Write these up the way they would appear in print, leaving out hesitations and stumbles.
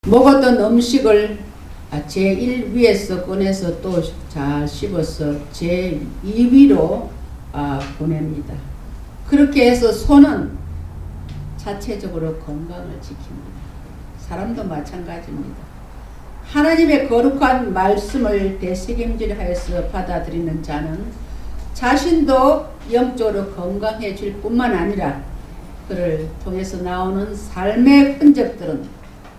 먹었던 음식을 제1위에서 꺼내서 또 잘 씹어서 제2위로 보냅니다. 그렇게 해서 손은 자체적으로 건강을 지킵니다. 사람도 마찬가지입니다. 하나님의 거룩한 말씀을 되새김질하여서 받아들이는 자는 자신도 영적으로 건강해질 뿐만 아니라 그를 통해서 나오는 삶의 흔적들은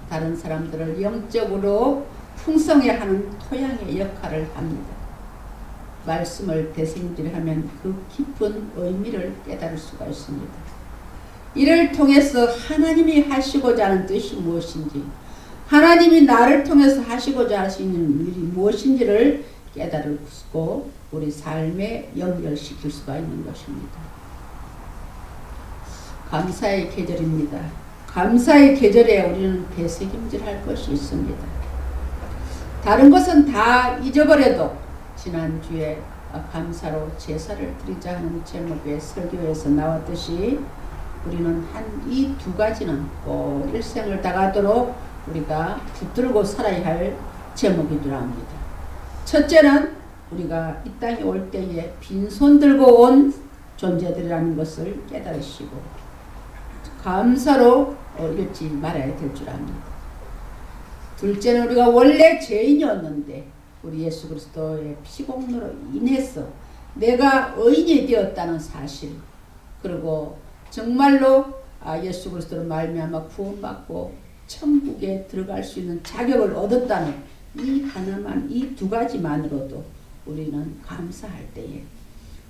다른 사람들을 영적으로 풍성해하는 토양의 역할을 합니다. 말씀을 되새김질하면 그 깊은 의미를 깨달을 수가 있습니다. 이를 통해서 하나님이 하시고자 하는 뜻이 무엇인지, 하나님이 나를 통해서 하시고자 하시는 일이 무엇인지를 깨달고 우리 삶에 연결시킬 수가 있는 것입니다. 감사의 계절입니다. 감사의 계절에 우리는 되새김질할 것이 있습니다. 다른 것은 다 잊어버려도 지난주에 감사로 제사를 드리자 하는 제목의 설교에서 나왔듯이 우리는 이 두 가지는 꼭 일생을 다가도록 우리가 붙들고 살아야 할 제목인 줄 압니다. 첫째는 우리가 이 땅에 올 때에 빈손 들고 온 존재들이라는 것을 깨달으시고 감사로 잃지 말아야 될 줄 압니다. 둘째는 우리가 원래 죄인이었는데 우리 예수 그리스도의 피공로로 인해서 내가 의인이 되었다는 사실, 그리고 정말로 예수 그리스도로 말미암아 구원받고 천국에 들어갈 수 있는 자격을 얻었다는 이 두 가지만으로도 우리는 감사할 때에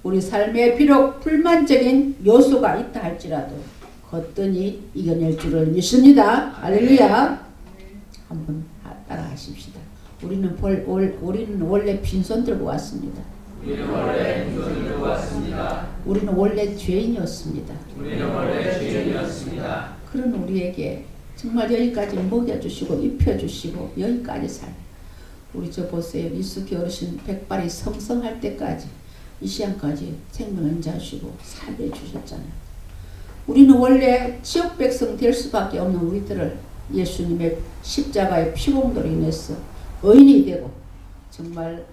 우리 삶에 비록 불만적인 요소가 있다 할지라도 거뜬히 이겨낼 줄을 믿습니다. 할렐루야. 한번 따라 하십시다. 우리는 원래 빈손 들고 왔습니다. 우리는 원래 죄인이었습니다. 그런 우리에게 정말 여기까지 먹여주시고 입혀주시고 여기까지 우리 저 보세요. 이수기 어르신 백발이 성성할 때까지 이 시간까지 생명을 인자하시고 살게 해주셨잖아요. 우리는 원래 지역 백성 될 수밖에 없는 우리들을 예수님의 십자가의 피공로로 인해서 의인이 되고 정말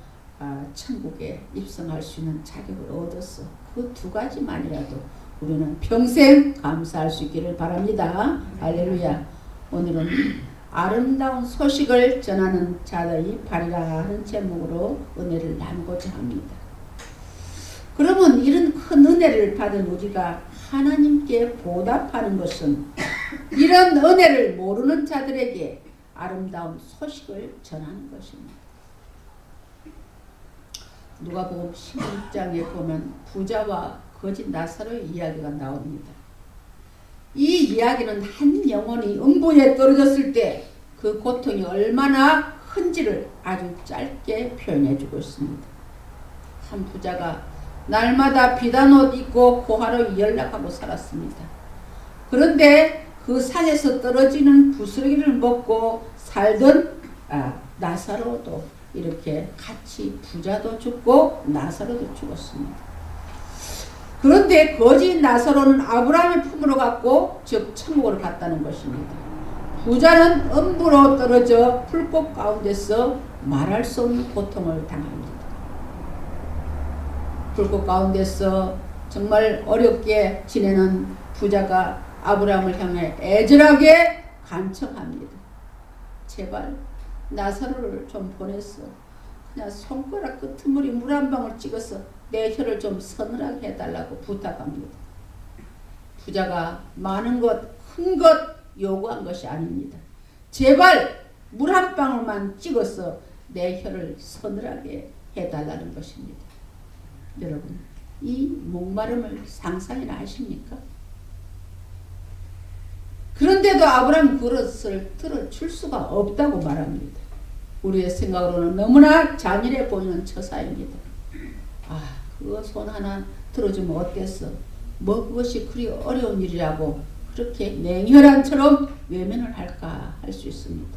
천국에 입성할 수 있는 자격을 얻었어. 그 두 가지만이라도 우리는 평생 감사할 수 있기를 바랍니다. 할렐루야. 오늘은 아름다운 소식을 전하는 자들의 발이라 하는 제목으로 은혜를 나누고자 합니다. 그러면 이런 큰 은혜를 받은 우리가 하나님께 보답하는 것은 이런 은혜를 모르는 자들에게 아름다운 소식을 전하는 것입니다. 누가복음 16장에 보면 부자와 거지 나사로의 이야기가 나옵니다. 이 이야기는 한 영혼이 음부에 떨어졌을 때 그 고통이 얼마나 큰지를 아주 짧게 표현해 주고 있습니다. 한 부자가 날마다 비단 옷 입고 고아로 연락하고 살았습니다. 그런데 그 산에서 떨어지는 부스러기를 먹고 살던 나사로도 이렇게 같이 부자도 죽고 나사로도 죽었습니다. 그런데 거지 나사로는 아브라함의 품으로 갔고 즉 천국으로 갔다는 것입니다. 부자는 음부로 떨어져 풀꽃 가운데서 말할 수 없는 고통을 당합니다. 불꽃 가운데서 정말 어렵게 지내는 부자가 아브라함을 향해 애절하게 간청합니다. 제발 나사로를 좀 보냈어. 그냥 손가락 끄트머리 물 한 방울 찍어서 내 혀를 좀 서늘하게 해달라고 부탁합니다. 부자가 많은 것, 큰 것 요구한 것이 아닙니다. 제발 물 한 방울만 찍어서 내 혀를 서늘하게 해달라는 것입니다. 여러분, 이 목마름을 상상이나 하십니까? 그런데도 아브라함은 그것을 들어줄 수가 없다고 말합니다. 우리의 생각으로는 너무나 잔인해 보이는 처사입니다. 그거 손 하나 들어주면 어땠어? 뭐 그것이 그리 어려운 일이라고 그렇게 맹혈한처럼 외면을 할까 할 수 있습니다.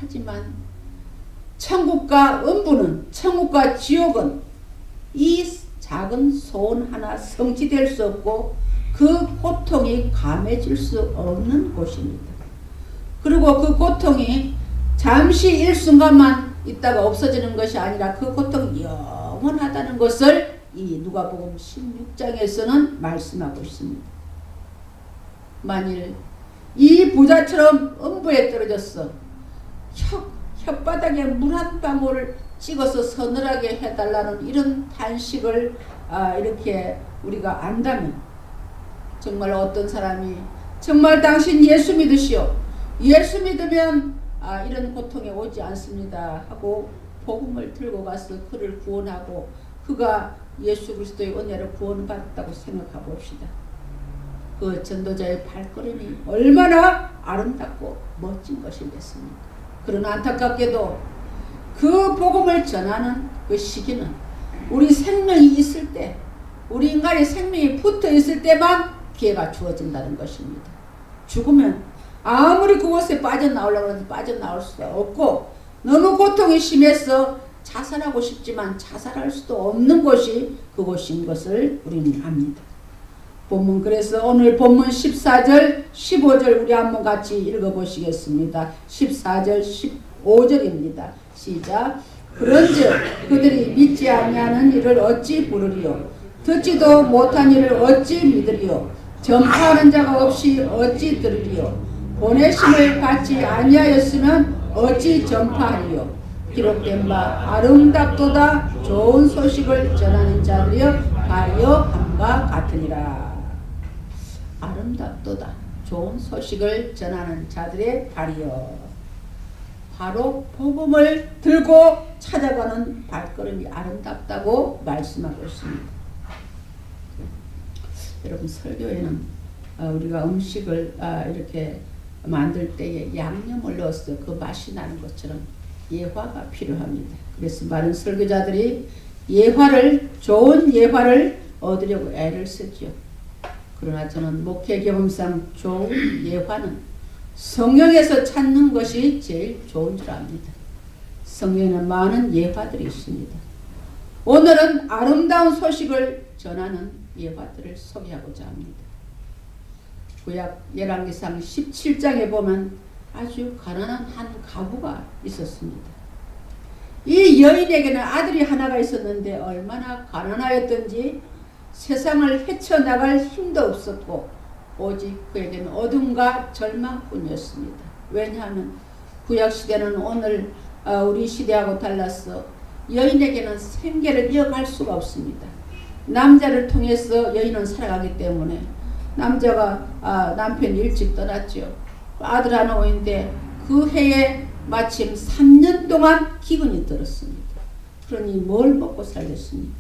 하지만 천국과 음부는, 천국과 지옥은 이 작은 소원 하나 성취될 수 없고 그 고통이 감해질 수 없는 곳입니다. 그리고 그 고통이 잠시 일순간만 있다가 없어지는 것이 아니라 그 고통이 영원하다는 것을 이 누가복음 16장에서는 말씀하고 있습니다. 만일 이 부자처럼 음부에 떨어졌어 혓바닥에 물 한 방울을 찍어서 서늘하게 해달라는 이런 단식을 이렇게 우리가 안다면 정말 어떤 사람이 정말 당신 예수 믿으시오. 예수 믿으면 이런 고통이 오지 않습니다 하고 복음을 들고 가서 그를 구원하고 그가 예수 그리스도의 은혜로 구원받았다고 생각해 봅시다. 그 전도자의 발걸음이 얼마나 아름답고 멋진 것이겠습니까? 그러나 안타깝게도 그 복음을 전하는 그 시기는 우리 생명이 있을 때, 우리 인간의 생명이 붙어 있을 때만 기회가 주어진다는 것입니다. 죽으면 아무리 그곳에 빠져나오려고 해도 빠져나올 수가 없고 너무 고통이 심해서 자살하고 싶지만 자살할 수도 없는 곳이 그곳인 것을 우리는 압니다. 본문 그래서 오늘 본문 14절 15절 우리 한번 같이 읽어보시겠습니다. 14절 15절입니다. 시작. 그런즉 그들이 믿지 아니하는 이를 어찌 부르리요 듣지도 못한 이를 어찌 믿으리요 전파하는 자가 없이 어찌 들으리요 보내심을 받지 아니하였으면 어찌 전파하리요 기록된 바 아름답도다 좋은 소식을 전하는 자들이여 발이여 함과 같으니라. 아름답도다 좋은 소식을 전하는 자들의 발이여. 바로 복음을 들고 찾아가는 발걸음이 아름답다고 말씀하고 있습니다. 여러분 설교에는 우리가 음식을 이렇게 만들 때에 양념을 넣어서 그 맛이 나는 것처럼 예화가 필요합니다. 그래서 많은 설교자들이 좋은 예화를 얻으려고 애를 쓰죠. 그러나 저는 목회 경험상 좋은 예화는 성경에서 찾는 것이 제일 좋은 줄 압니다. 성경에는 많은 예화들이 있습니다. 오늘은 아름다운 소식을 전하는 예화들을 소개하고자 합니다. 구약 열왕기상 17장에 보면 아주 가난한 한 가부가 있었습니다. 이 여인에게는 아들이 하나가 있었는데 얼마나 가난하였던지 세상을 헤쳐나갈 힘도 없었고 오직 그에게는 어둠과 절망뿐이었습니다. 왜냐하면 구약시대는 오늘 우리 시대하고 달라서 여인에게는 생계를 이어갈 수가 없습니다. 남자를 통해서 여인은 살아가기 때문에 남자가 남편이 일찍 떠났죠. 아들 하나 오인데 그 해에 마침 3년 동안 기근이 들었습니다. 그러니 뭘 먹고 살겠습니까?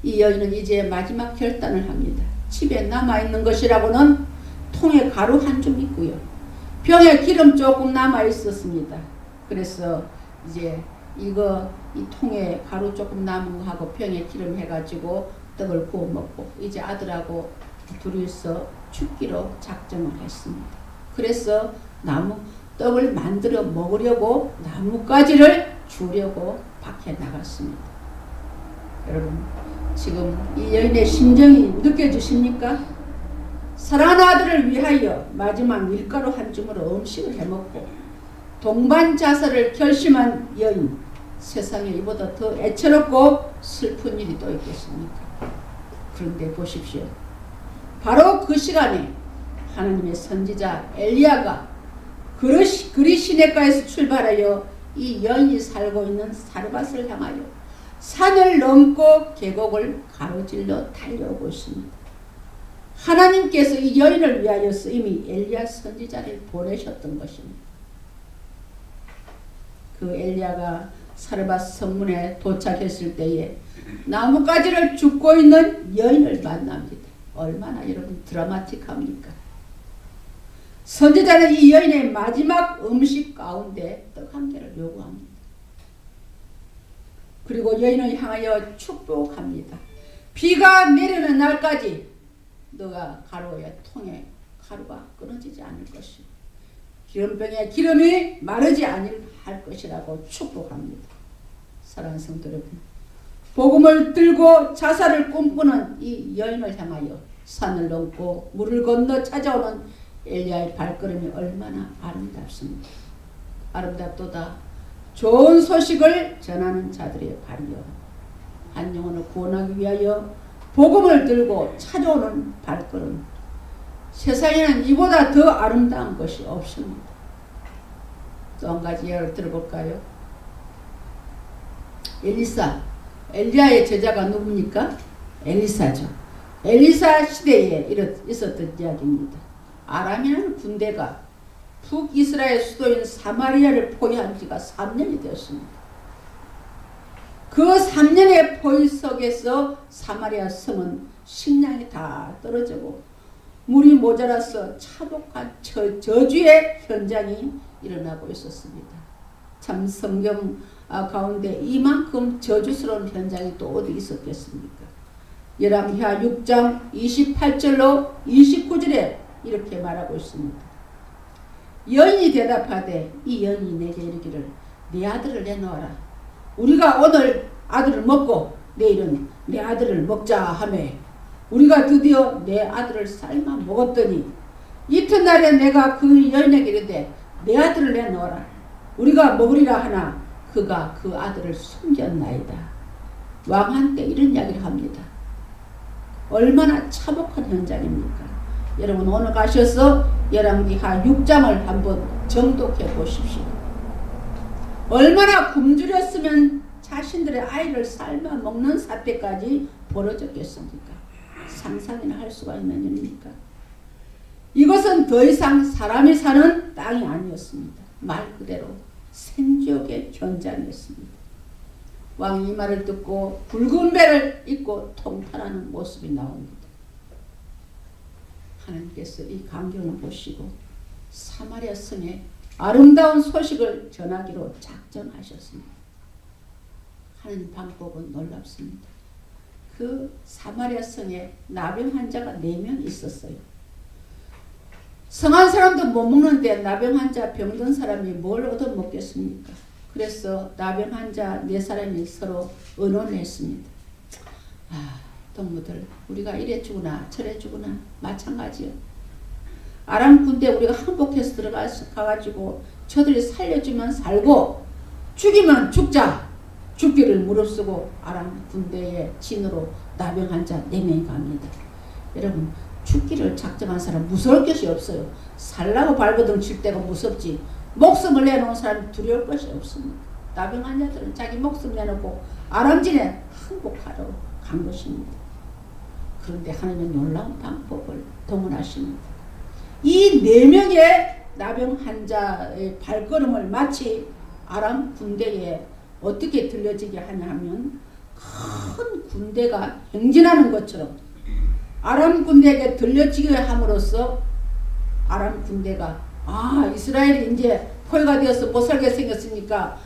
이 여인은 이제 마지막 결단을 합니다. 집에 남아있는 것이라고는 통에 가루 한 줌 있고요. 병에 기름 조금 남아있었습니다. 그래서 이제 이 통에 가루 조금 남은 거하고 병에 기름 해가지고 떡을 구워 먹고 이제 아들하고 둘이서 죽기로 작정을 했습니다. 그래서 떡을 만들어 먹으려고 나뭇가지를 주려고 밖에 나갔습니다. 여러분 지금 이 여인의 심정이 느껴지십니까? 사랑하는 아들을 위하여 마지막 밀가루 한 줌으로 음식을 해먹고 동반 자살을 결심한 여인, 세상에 이보다 더 애처롭고 슬픈 일이 또 있겠습니까? 그런데 보십시오. 바로 그 시간에 하나님의 선지자 엘리야가 그리 시내가에서 출발하여 이 여인이 살고 있는 사르밧을 향하여 산을 넘고 계곡을 가로질러 달려오고 있습니다. 하나님께서 이 여인을 위하여서 이미 엘리야 선지자를 보내셨던 것입니다. 그 엘리야가 사르밧 성문에 도착했을 때에 나뭇가지를 줍고 있는 여인을 만납니다. 얼마나 여러분 드라마틱합니까? 선지자는 이 여인의 마지막 음식 가운데 떡 한 개를 요구합니다. 그리고 여인을 향하여 축복합니다. 비가 내리는 날까지 너가 가루의 통에 가루가 끊어지지 않을 것이고 기름병에 기름이 마르지 않을 것이라고 축복합니다. 사랑하는 성도 여러분, 복음을 들고 자살을 꿈꾸는 이 여인을 향하여 산을 넘고 물을 건너 찾아오는 엘리야의 발걸음이 얼마나 아름답습니다. 아름답도다. 좋은 소식을 전하는 자들의 발이여, 한 영혼을 구원하기 위하여 복음을 들고 찾아오는 발걸음. 세상에는 이보다 더 아름다운 것이 없습니다. 또 한 가지 예를 들어볼까요? 엘리야의 제자가 누굽니까? 엘리사죠. 엘리사 시대에 있었던 이야기입니다. 아람이라는 군대가 북이스라엘 수도인 사마리아를 포위한 지가 3년이 되었습니다. 그 3년의 포위 속에서 사마리아 성은 식량이 다 떨어지고 물이 모자라서 차복한 저주의 현장이 일어나고 있었습니다. 참 성경 가운데 이만큼 저주스러운 현장이 또 어디 있었겠습니까? 열왕기하 6장 28절로 29절에 이렇게 말하고 있습니다. 여인이 대답하되 이 여인이 내게 이르기를 내 아들을 내놓아라. 우리가 오늘 아들을 먹고 내일은 내 아들을 먹자 하며 우리가 드디어 내 아들을 삶아 먹었더니 이튿날에 내가 그 여인에게 이르되 내 아들을 내놓아라. 우리가 먹으리라 하나 그가 그 아들을 숨겼나이다. 왕한테 이런 이야기를 합니다. 얼마나 참혹한 현장입니까? 여러분 오늘 가셔서 열왕기하 6장을 한번 정독해 보십시오. 얼마나 굶주렸으면 자신들의 아이를 삶아 먹는 사태까지 벌어졌겠습니까? 상상이나 할 수가 있는 일입니까? 이것은 더 이상 사람이 사는 땅이 아니었습니다. 말 그대로 생지옥의 현장이었습니다. 왕이 이 말을 듣고 붉은 배를 입고 통탄하는 모습이 나옵니다. 하나님께서 이 광경을 보시고 사마리아 성에 아름다운 소식을 전하기로 작정하셨습니다. 하나님 방법은 놀랍습니다. 그 사마리아 성에 나병 환자가 4명 있었어요. 성한 사람도 못 먹는데 나병 환자 병든 사람이 뭘 얻어먹겠습니까? 그래서 나병 환자 4사람이 서로 의논했습니다. 동무들 우리가 이래 주구나 저래 주구나 마찬가지요. 아람 군대 우리가 항복해서 들어가가지고 저들이 살려주면 살고 죽이면 죽자. 죽기를 무릅쓰고 아람 군대의 진으로 나병 환자 4명이 갑니다. 여러분 죽기를 작정한 사람 무서울 것이 없어요. 살라고 발버둥 칠 때가 무섭지 목숨을 내놓은 사람이 두려울 것이 없습니다. 나병 환자들은 자기 목숨 내놓고 아람진에 항복하러 간 것입니다. 그런데 하나님은 놀라운 방법을 동원하십니다. 이 4명의 나병 환자의 발걸음을 마치 아람 군대에 어떻게 들려지게 하냐면 큰 군대가 행진하는 것처럼 아람 군대에게 들려지게 함으로써 아람 군대가 이스라엘이 이제 포위가 되어서 못 살게 생겼으니까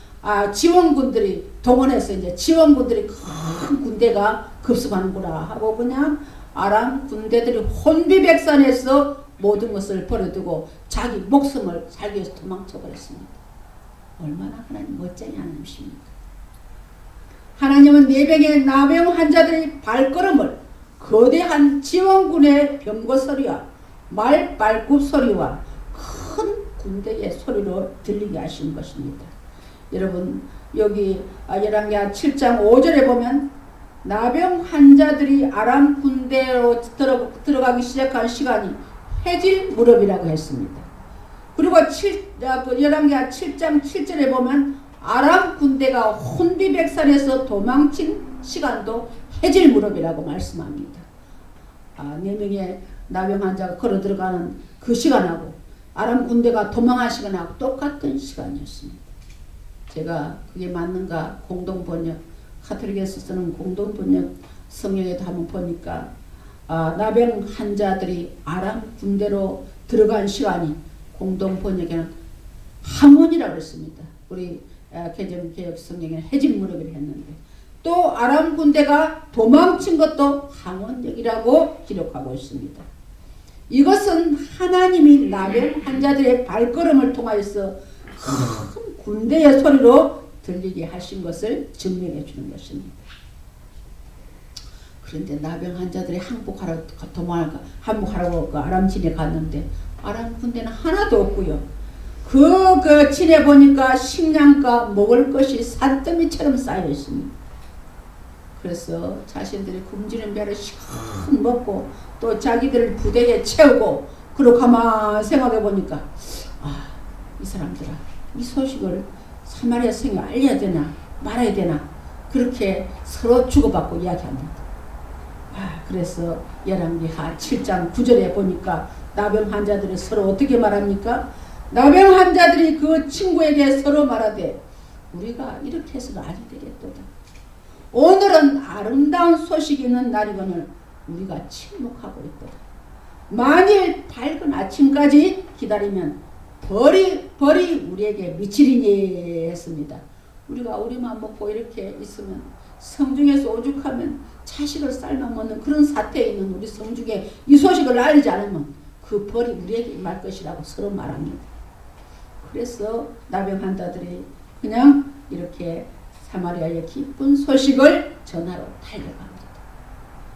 지원군들이 동원해서 이제 지원군들이 큰 군대가 급습하는구나 하고 그냥 아람 군대들이 혼비백산해서 모든 것을 버려두고 자기 목숨을 살기 위해서 도망쳐 버렸습니다. 얼마나 하나님 멋쟁이 하나님이십니까? 하나님은 4명의 나병 환자들의 발걸음을 거대한 지원군의 병거 소리와 말발굽 소리와 큰 군대의 소리로 들리게 하신 것입니다. 여러분 여기 열왕기하 7장 5절에 보면 나병 환자들이 아람 군대로 들어가기 시작한 시간이 해질 무렵이라고 했습니다. 그리고 열왕기하 7장 7절에 보면 아람 군대가 혼비백산에서 도망친 시간도 해질 무렵이라고 말씀합니다. 4명의 나병 환자가 걸어 들어가는 그 시간하고 아람 군대가 도망한 시간하고 똑같은 시간이었습니다. 제가 그게 맞는가 공동번역 카톨릭에서 쓰는 공동번역 성경에도 한번 보니까 나병 환자들이 아람 군대로 들어간 시간이 공동번역에는 항원이라고 했습니다. 우리 개정개혁 성경에는 해질 무렵이라고 했는데 또 아람 군대가 도망친 것도 항원역이라고 기록하고 있습니다. 이것은 하나님이 나병 환자들의 발걸음을 통하여서 큰 군대의 소리로 들리게 하신 것을 증명해 주는 것입니다. 그런데 나병 환자들이 항복하라고 그 아람진에 갔는데 아람 군대는 하나도 없고요. 그 진에 보니까 식량과 먹을 것이 산더미처럼 쌓여 있습니다. 그래서 자신들이 굶주린 배를 시컷 먹고 또 자기들 부대에 채우고 그러고 가만 생각해 보니까 이 사람들아, 이 소식을 사마리아 성에 알려야 되나 말아야 되나 그렇게 서로 주고받고 이야기합니다. 그래서 열왕기하 7장 9절에 보니까 나병 환자들이 서로 어떻게 말합니까? 나병 환자들이 그 친구에게 서로 말하되 우리가 이렇게 해서는 아니 되겠도다. 오늘은 아름다운 소식이 있는 날이거늘 우리가 침묵하고 있도다. 만일 밝은 아침까지 기다리면 벌이 우리에게 미치리니 했습니다. 우리가 우리만 먹고 이렇게 있으면 성중에서 오죽하면 자식을 삶아 먹는 그런 사태에 있는 우리 성중에 이 소식을 알지 않으면 그 벌이 우리에게 임할 것이라고 서로 말합니다. 그래서 나병 환자들이 그냥 이렇게 사마리아의 기쁜 소식을 전하러 달려갑니다.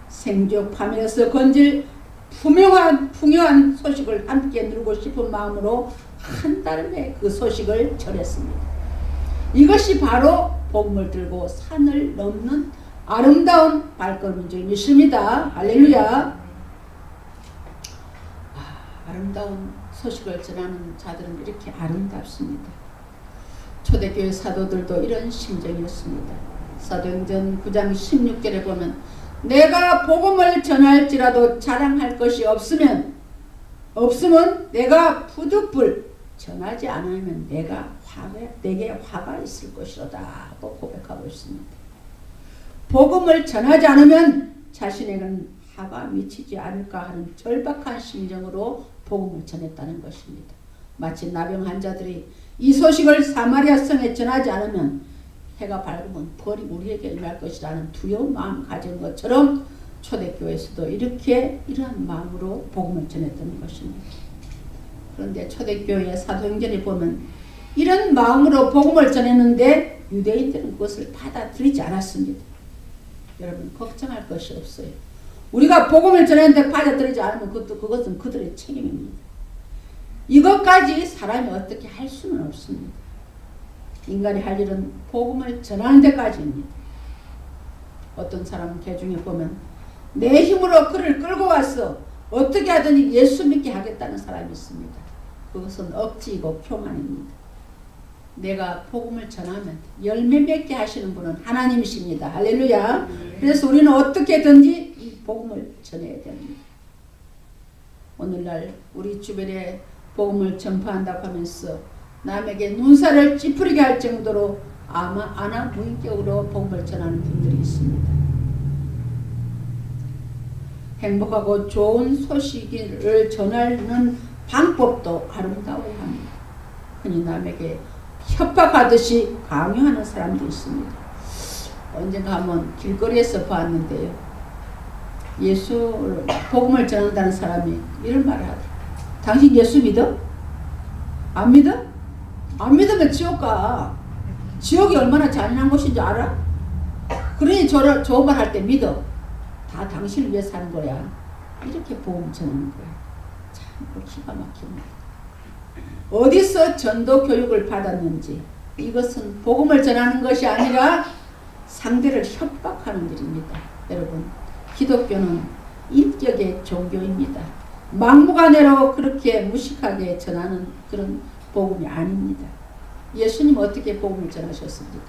생적 밤에서 건질 풍요한 소식을 함께 누리고 싶은 마음으로 한달음에 그 소식을 전했습니다. 이것이 바로 복음을 들고 산을 넘는 아름다운 발걸음인 줄 믿습니다. 할렐루야. 아름다운 소식을 전하는 자들은 이렇게 아름답습니다. 초대교회 사도들도 이런 심정이었습니다. 사도행전 9장 16절에 보면 내가 복음을 전할지라도 자랑할 것이 없으면 내가 부득불 전하지 않으면 내게 화가 있을 것이로다 하고 고백하고 있습니다. 복음을 전하지 않으면 자신에게는 화가 미치지 않을까 하는 절박한 심정으로 복음을 전했다는 것입니다. 마치 나병 환자들이 이 소식을 사마리아 성에 전하지 않으면 해가 밝으면 벌이 우리에게 임할 것이라는 두려운 마음 가진 것처럼 초대교회에서도 이러한 마음으로 복음을 전했던 것입니다. 그런데 초대교회 사도행전에 보면 이런 마음으로 복음을 전했는데 유대인들은 그것을 받아들이지 않았습니다. 여러분 걱정할 것이 없어요. 우리가 복음을 전했는데 받아들이지 않으면 그것은 그들의 책임입니다. 이것까지 사람이 어떻게 할 수는 없습니다. 인간이 할 일은 복음을 전하는 데까지입니다. 어떤 사람은 개중에 보면 내 힘으로 그를 끌고 와서 어떻게 하든지 예수 믿게 하겠다는 사람이 있습니다. 그것은 억지이고 교만입니다. 내가 복음을 전하면 열매 맺게 하시는 분은 하나님이십니다. 할렐루야. 그래서 우리는 어떻게든지 이 복음을 전해야 됩니다. 오늘날 우리 주변에 복음을 전파한다고 하면서 남에게 눈살을 찌푸리게 할 정도로 무인격으로 복음을 전하는 분들이 있습니다. 행복하고 좋은 소식을 전하는 방법도 아름다워야 합니다. 흔히 남에게 협박하듯이 강요하는 사람도 있습니다. 언젠가 한번 길거리에서 봤는데요. 복음을 전한다는 사람이 이런 말을 하더라고요. 당신 예수 믿어? 안 믿어? 안 믿으면 지옥 가. 지옥이 얼마나 잔인한 곳인지 알아? 그러니 좋은 말 할 때 믿어. 다 당신을 위해서 하는 거야. 이렇게 복음 전하는 거야. 참 기가 막힙니다. 어디서 전도 교육을 받았는지 이것은 복음을 전하는 것이 아니라 상대를 협박하는 일입니다. 여러분 기독교는 인격의 종교입니다. 막무가내로 그렇게 무식하게 전하는 그런 복음이 아닙니다. 예수님 어떻게 복음을 전하셨습니까?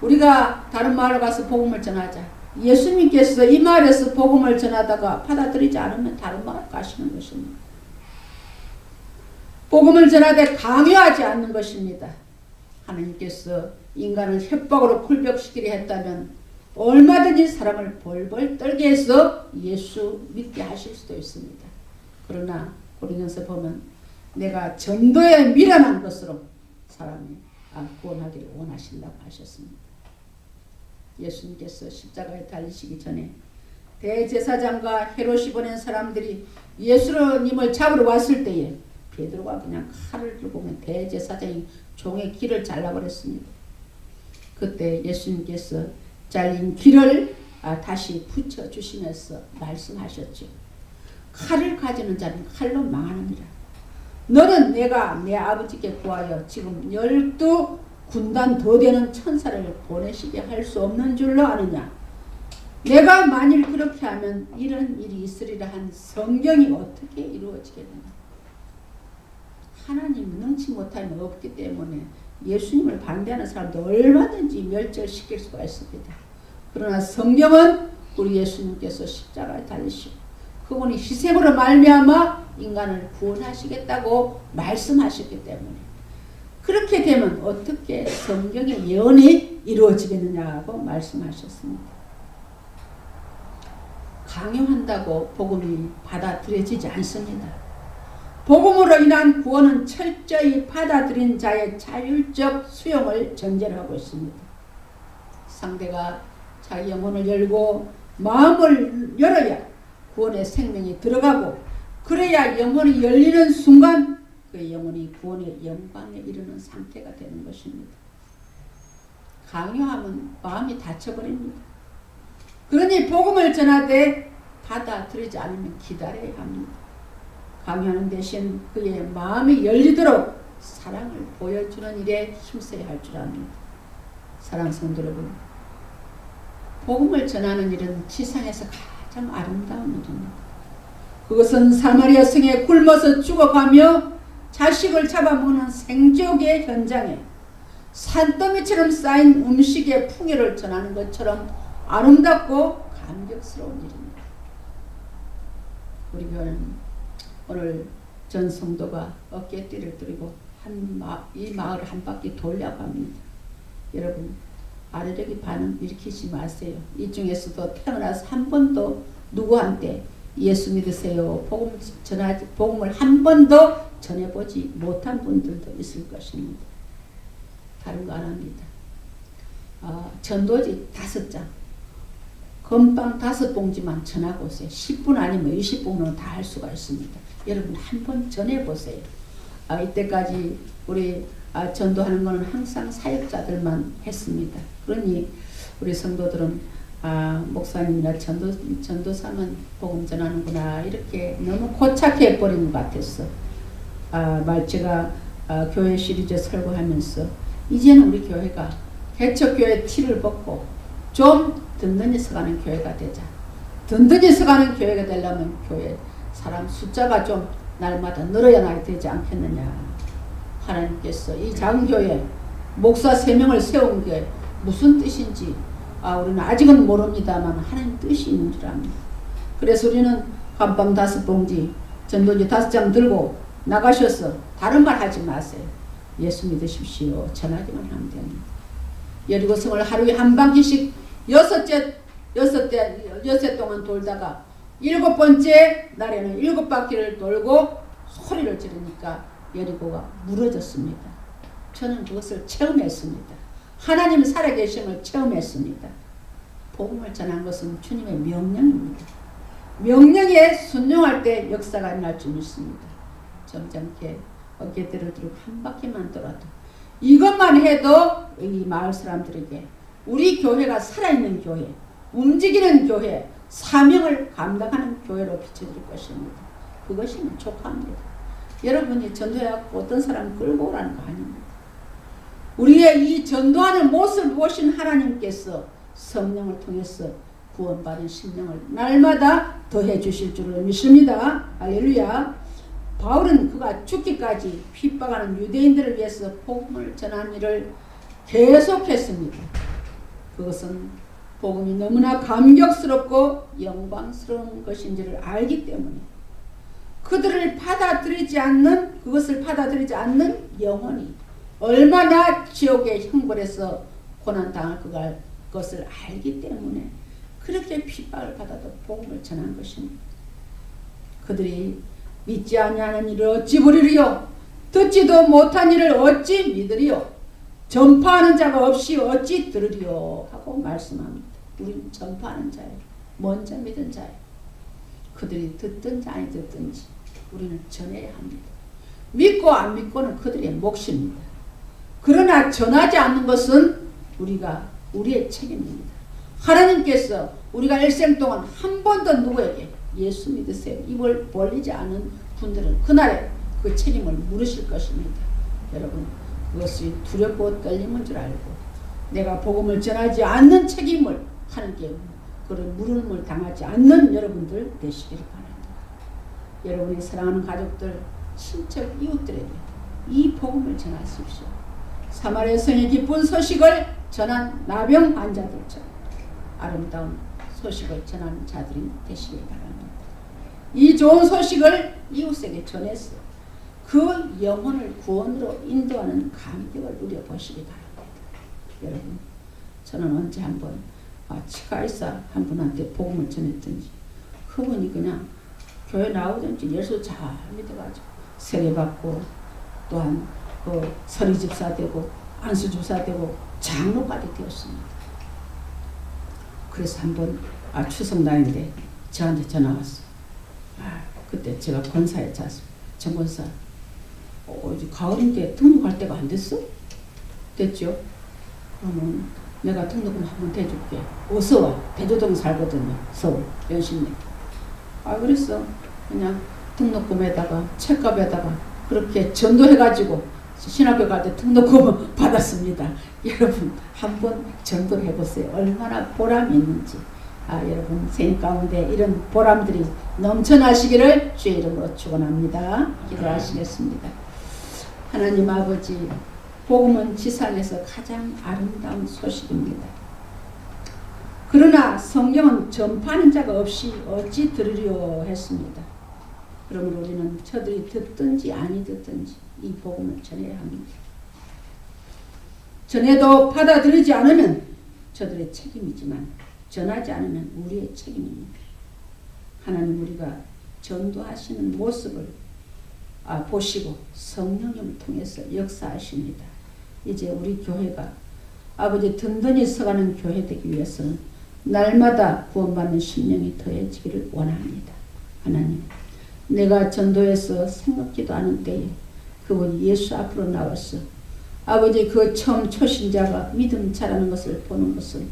우리가 다른 마을에 가서 복음을 전하자. 예수님께서 이 마을에서 복음을 전하다가 받아들이지 않으면 다른 마을 가시는 것입니다. 복음을 전하되 강요하지 않는 것입니다. 하나님께서 인간을 협박으로 굴벽시키려 했다면 얼마든지 사람을 벌벌 떨게 해서 예수 믿게 하실 수도 있습니다. 그러나 고린도서 보면 내가 전도에 미련한 것으로 사람이 구원하기를 원하신다고 하셨습니다. 예수님께서 십자가에 달리시기 전에 대제사장과 헤롯이 보낸 사람들이 예수님을 잡으러 왔을 때에 베드로가 그냥 칼을 들고 오면 대제사장이 종의 귀를 잘라버렸습니다. 그때 예수님께서 잘린 귀를 다시 붙여주시면서 말씀하셨죠. 칼을 가지는 자는 칼로 망하느니라. 너는 내가 내 아버지께 구하여 지금 12군단 더 되는 천사를 보내시게 할 수 없는 줄로 아느냐. 내가 만일 그렇게 하면 이런 일이 있으리라 한 성경이 어떻게 이루어지겠느냐. 하나님 능치 못함이 없기 때문에 예수님을 반대하는 사람도 얼마든지 멸절시킬 수가 있습니다. 그러나 성경은 우리 예수님께서 십자가에 달리시고 그분이 희생으로 말미암아 인간을 구원하시겠다고 말씀하셨기 때문에 그렇게 되면 어떻게 성경의 예언이 이루어지겠느냐고 말씀하셨습니다. 강요한다고 복음이 받아들여지지 않습니다. 복음으로 인한 구원은 철저히 받아들인 자의 자율적 수용을 전제로 하고 있습니다. 상대가 자기 영혼을 열고 마음을 열어야 구원의 생명이 들어가고 그래야 영혼이 열리는 순간 그 영혼이 구원의 영광에 이르는 상태가 되는 것입니다. 강요하면 마음이 닫혀버립니다. 그러니 복음을 전하되 받아들이지 않으면 기다려야 합니다. 강요하는 대신 그의 마음이 열리도록 사랑을 보여주는 일에 힘써야 할 줄 압니다. 사랑하는 성도 여러분, 복음을 전하는 일은 지상에서 가장 아름다운 일입니다. 그것은 사마리아 성에 굶어서 죽어가며 자식을 잡아먹는 생지옥의 현장에 산더미처럼 쌓인 음식의 풍요를 전하는 것처럼 아름답고 감격스러운 일입니다. 우리 교회는 오늘 전 성도가 어깨띠를 들고 이 마을을 한 바퀴 돌려고 합니다. 여러분, 아래력이 반응 일으키지 마세요. 이 중에서도 태어나서 한 번도 누구한테 예수 믿으세요, 복음을 한 번도 전해보지 못한 분들도 있을 것입니다. 다른 거 안 합니다. 전도지 5장, 건빵 5봉지만 전하고 오세요. 10분 아니면 20분은 다 할 수가 있습니다. 여러분 한번 전해보세요. 이때까지 우리 전도하는 것은 항상 사역자들만 했습니다. 그러니 우리 성도들은 목사님이나 전도사만 복음 전하는구나 이렇게 너무 고착해 버린 것 같았어. 제가 교회 시리즈 설교하면서 이제는 우리 교회가 개척교회 티를 벗고 좀 든든히 서가는 교회가 되자. 든든히 서가는 교회가 되려면 교회 사람 숫자가 좀 날마다 늘어야 되지 않겠느냐. 하나님께서 이 작은 교회 목사 3명을 세운 게 무슨 뜻인지 우리는 아직은 모릅니다만 하나님 뜻이 있는 줄 압니다. 그래서 우리는 감빵 5봉지 전도지 5장 들고 나가셔서 다른 말 하지 마세요. 예수 믿으십시오. 전하기만 하면 됩니다. 여리고성을 하루에 한 바퀴씩 6째 동안 돌다가 7번째 날에는 7바퀴를 돌고 소리를 지르니까 여리고가 무너졌습니다. 저는 그것을 체험했습니다. 하나님 살아계심을 체험했습니다. 복음을 전한 것은 주님의 명령입니다. 명령에 순종할 때 역사가 일어날 줄 믿습니다. 점잖게 어깨대를 들고 한 바퀴만 돌아도 이것만 해도 이 마을 사람들에게 우리 교회가 살아있는 교회, 움직이는 교회, 사명을 감당하는 교회로 비춰질 것입니다. 그것이면 족합니다. 여러분이 전도해갖고 어떤 사람 끌고 오라는 거 아닙니다. 우리의 이 전도하는 모습을 보신 하나님께서 성령을 통해서 구원받은 심령을 날마다 더해 주실 줄을 믿습니다. 할렐루야. 바울은 그가 죽기까지 핍박하는 유대인들을 위해서 복음을 전하는 일을 계속했습니다. 그것은 복음이 너무나 감격스럽고 영광스러운 것인지를 알기 때문에 그것을 받아들이지 않는 영혼이 얼마나 지옥의 형벌에서 고난당할 것을 알기 때문에 그렇게 핍박을 받아도 복음을 전한 것입니다. 그들이 믿지 아니하는 일을 어찌 부리리요? 듣지도 못한 일을 어찌 믿으리요? 전파하는 자가 없이 어찌 들으리요? 하고 말씀합니다. 우리는 전파하는 자예요. 먼저 믿은 자예요. 그들이 듣든지 아니 듣든지 우리는 전해야 합니다. 믿고 안 믿고는 그들의 몫입니다. 그러나 전하지 않는 것은 우리의 책임입니다. 하나님께서 우리가 일생 동안 한 번도 누구에게 예수 믿으세요. 입을 벌리지 않은 분들은 그날에 그 책임을 물으실 것입니다. 여러분, 그것이 두렵고 떨림인 줄 알고 내가 복음을 전하지 않는 책임을 하나님께 그런 물음을 당하지 않는 여러분들 되시기를 바랍니다. 여러분이 사랑하는 가족들, 친척, 이웃들에게 이 복음을 전하십시오. 사마리아 성의 기쁜 소식을 전한 나병 환자들처럼 아름다운 소식을 전하는 자들이 되시길 바랍니다. 이 좋은 소식을 이웃에게 전해서 그 영혼을 구원으로 인도하는 감격을 누려보시기 바랍니다. 여러분, 저는 언제 한번 치과의사 한 분한테 복음을 전했든지 그분이 그냥 교회 나오든지 예수 잘 믿어가지고 세례받고 또한 서리집사 되고 안수집사 되고 장로까지 되었습니다. 그래서 한번 추석날인데 저한테 전화 왔어. 그때 제가 권사에 잤습니다. 정권사, 이제 가을인데 등록할 때가 안 됐어? 됐죠? 그러면 내가 등록금 한번 대줄게. 어서 와. 대조동 살거든요. 서울 연신내. 그랬어. 그냥 등록금에다가 책값에다가 그렇게 전도해가지고 신학교 갈 때 등록금 받았습니다. 여러분 한번 전도를 해보세요. 얼마나 보람이 있는지. 여러분 생일 가운데 이런 보람들이 넘쳐나시기를 주의 이름으로 축원합니다. 기도하시겠습니다. 하나님 아버지, 복음은 지상에서 가장 아름다운 소식입니다. 그러나 성경은 전파하는 자가 없이 어찌 들으려 했습니다. 그러므로 우리는 저들이 듣든지 아니 듣든지 이 복음을 전해야 합니다. 전해도 받아들이지 않으면 저들의 책임이지만 전하지 않으면 우리의 책임입니다. 하나님, 우리가 전도하시는 모습을 보시고 성령님을 통해서 역사하십니다. 이제 우리 교회가 아버지 든든히 서가는 교회 되기 위해서는 날마다 구원받는 심령이 더해지기를 원합니다. 하나님, 내가 전도해서 생각지도 않은 때에 그분이 예수 앞으로 나와서 아버지 그 처음 초신자가 믿음 자라는 것을 보는 것은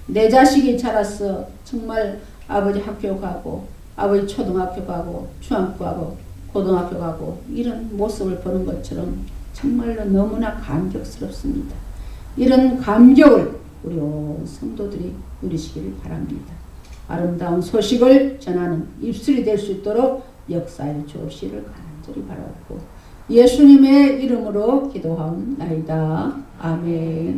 내 자식이 자라서 정말 아버지 학교 가고 아버지 초등학교 가고 중학교 가고 고등학교 가고 이런 모습을 보는 것처럼 정말로 너무나 감격스럽습니다. 이런 감격을 우리 온 성도들이 누리시기를 바랍니다. 아름다운 소식을 전하는 입술이 될 수 있도록 역사해 주옵시기를 간절히 바라옵고 예수님의 이름으로 기도하옵나이다. 아멘.